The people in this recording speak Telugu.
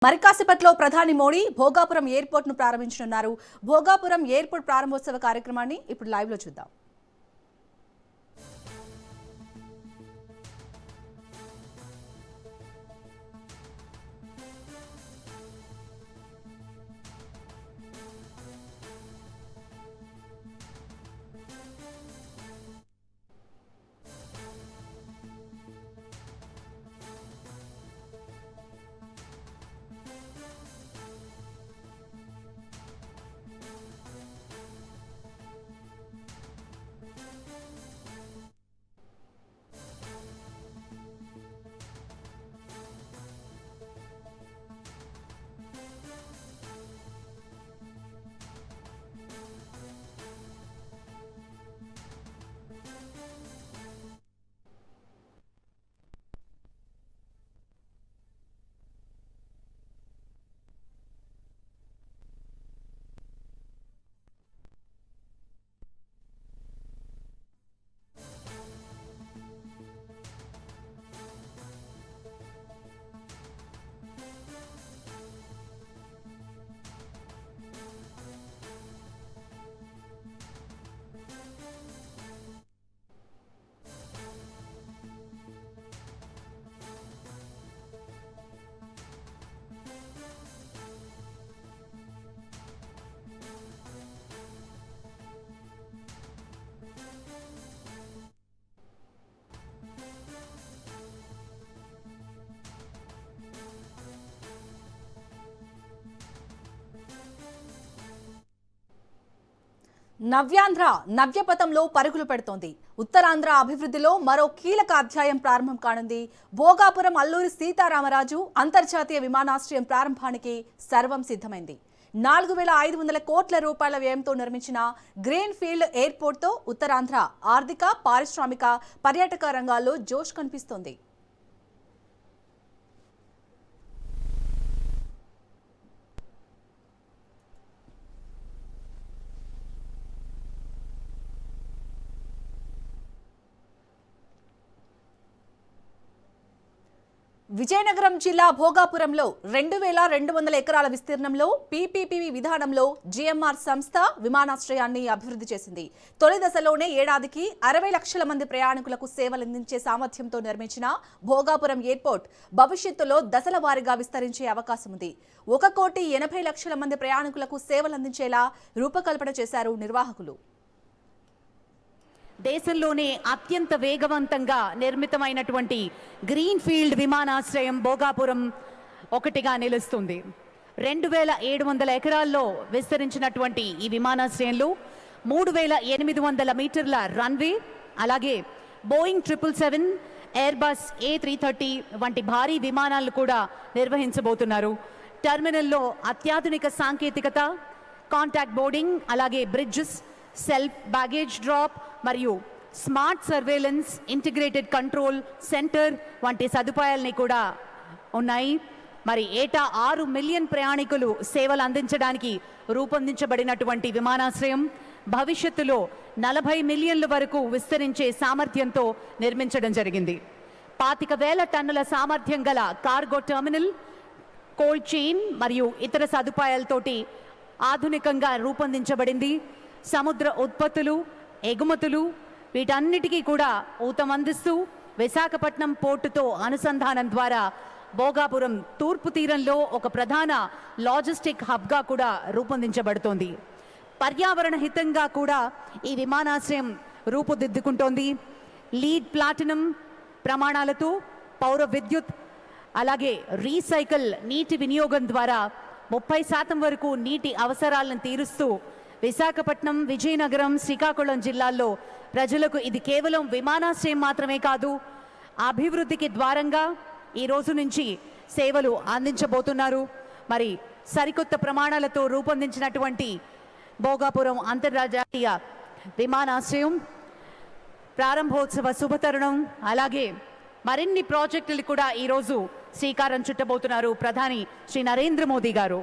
మరికాసేపట్లో ప్రధాని మోడీ భోగాపురం ఎయిర్పోర్ట్ ను ప్రారంభించనున్నారు. భోగాపురం ఎయిర్పోర్ట్ ప్రారంభోత్సవ కార్యక్రమాన్ని ఇప్పుడు లైవ్ లో చూద్దాం. నవ్యాంధ్ర నవ్యపథంలో పరుగులు పెడుతోంది. ఉత్తరాంధ్ర అభివృద్ధిలో మరో కీలక అధ్యాయం ప్రారంభం కానుంది. భోగాపురం అల్లూరి సీతారామరాజు అంతర్జాతీయ విమానాశ్రయం ప్రారంభానికి సర్వం సిద్ధమైంది. 4500 కోట్ల రూపాయల వ్యయంతో నిర్మించిన గ్రీన్ ఫీల్డ్ ఎయిర్పోర్ట్తో ఉత్తరాంధ్ర ఆర్థిక, పారిశ్రామిక, పర్యాటక రంగాల్లో జోష్ కనిపిస్తోంది. విజయనగరం జిల్లా భోగాపురంలో 2200 ఎకరాల విస్తీర్ణంలో పీపీపీ విధానంలో జీఎంఆర్ సంస్థ విమానాశ్రయాన్ని అభివృద్ధి చేసింది. తొలి దశలోనే ఏడాదికి 60 లక్షల మంది ప్రయాణికులకు సేవలందించే సామర్థ్యంతో నిర్మించిన భోగాపురం ఎయిర్పోర్ట్ భవిష్యత్తులో దశల వారీగా విస్తరించే అవకాశం ఉంది. 1,80,00,000 మంది ప్రయాణికులకు సేవలందించేలా రూపకల్పన చేశారు నిర్వాహకులు. దేశంలోనే అత్యంత వేగవంతంగా నిర్మితమైనటువంటి గ్రీన్ ఫీల్డ్ విమానాశ్రయం భోగాపురం ఒకటిగా నిలుస్తుంది. 2700 ఎకరాల్లో విస్తరించినటువంటి ఈ విమానాశ్రయంలో 3800 మీటర్ల రన్వే, అలాగే బోయింగ్ 777, ఎయిర్బస్ A330 వంటి భారీ విమానాలు కూడా నిర్వహించబోతున్నారు. టెర్మినల్లో అత్యాధునిక సాంకేతికత, కాంటాక్ట్ బోర్డింగ్, అలాగే బ్రిడ్జెస్, సెల్ఫ్ బ్యాగేజ్ డ్రాప్ మరియు smart surveillance, integrated control centre వంటి సదుపాయాలని కూడా ఉన్నాయి. మరి ఏటా 6 మిలియన్ ప్రయాణికులు సేవలు అందించడానికి రూపొందించబడినటువంటి విమానాశ్రయం భవిష్యత్తులో 40 మిలియన్ల వరకు విస్తరించే సామర్థ్యంతో నిర్మించడం జరిగింది. 25,000 టన్నుల సామర్థ్యం గల కార్గో టెర్మినల్, కోల్డ్ చైన్ మరియు ఇతర సదుపాయాలతోటి ఆధునికంగా రూపొందించబడింది. సముద్ర ఉత్పత్తులు, ఎగుమతులు వీటన్నిటికీ కూడా ఊతమందిస్తూ విశాఖపట్నం పోర్టుతో అనుసంధానం ద్వారా భోగాపురం తూర్పు తీరంలో ఒక ప్రధాన లాజిస్టిక్ హబ్గా కూడా రూపొందించబడుతోంది. పర్యావరణ హితంగా కూడా ఈ విమానాశ్రయం రూపుదిద్దుకుంటోంది. లీడ్ ప్లాటినం ప్రమాణాలతో పౌర విద్యుత్, అలాగే రీసైకిల్ నీటి వినియోగం ద్వారా 30% వరకు నీటి అవసరాలను తీరుస్తూ విశాఖపట్నం, విజయనగరం, శ్రీకాకుళం జిల్లాల్లో ప్రజలకు ఇది కేవలం విమానాశ్రయం మాత్రమే కాదు, అభివృద్ధికి ద్వారంగా ఈ రోజు నుంచి సేవలు అందించబోతున్నారు. మరి సరికొత్త ప్రమాణాలతో రూపొందించినటువంటి భోగాపురం అంతర్జాతీయ విమానాశ్రయం ప్రారంభోత్సవ శుభతరుణం. అలాగే మరిన్ని ప్రాజెక్టులు కూడా ఈరోజు శ్రీకారం చుట్టబోతున్నారు ప్రధాని శ్రీ నరేంద్ర మోదీ గారు.